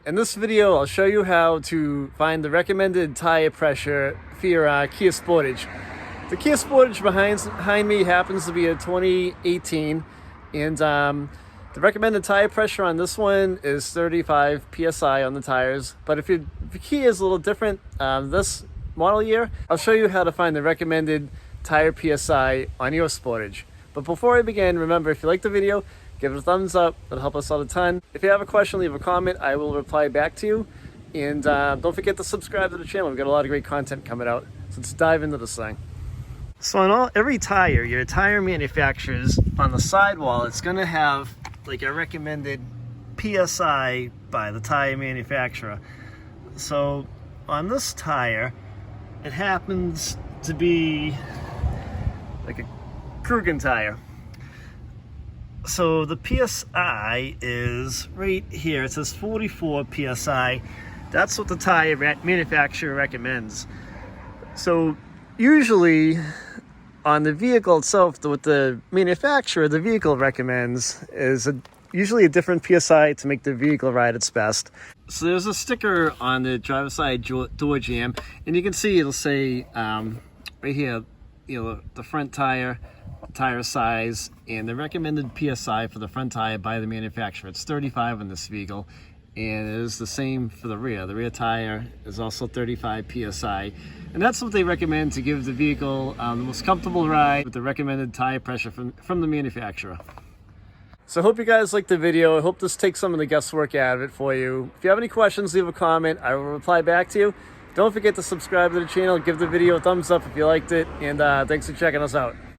In this video, I'll show you how to find the recommended tire pressure for your Kia Sportage. The Kia Sportage behind me happens to be a 2018, and the recommended tire pressure on this one is 35 PSI on the tires. But if your Kia is a little different this model year, I'll show you how to find the recommended tire PSI on your Sportage. But before I begin, remember, if you like the video, give it a thumbs up. It'll help us out a ton. If you have a question, leave a comment. I will reply back to you. And don't forget to subscribe to the channel. We've got a lot of great content coming out. So let's dive into this thing. So on every tire, your tire manufacturers, on the sidewall, it's going to have like a recommended PSI by the tire manufacturer. So on this tire, it happens to be like a Krugen tire. So the PSI is right here. It says 44 PSI. That's what the tire manufacturer recommends. So usually on the vehicle itself, what the manufacturer, the vehicle recommends is usually a different PSI to make the vehicle ride its best. So there's a sticker on the driver's side door jamb, and you can see it'll say right here, the front tire size, and the recommended PSI for the front tire by the manufacturer. It's 35 on this vehicle, and it is the same for the rear. The rear tire is also 35 PSI, and that's what they recommend to give the vehicle the most comfortable ride with the recommended tire pressure from the manufacturer. So I hope you guys liked the video. I hope this takes some of the guesswork out of it for you. If you have any questions, leave a comment. I will reply back to you. Don't forget to subscribe to the channel, give the video a thumbs up if you liked it, and thanks for checking us out.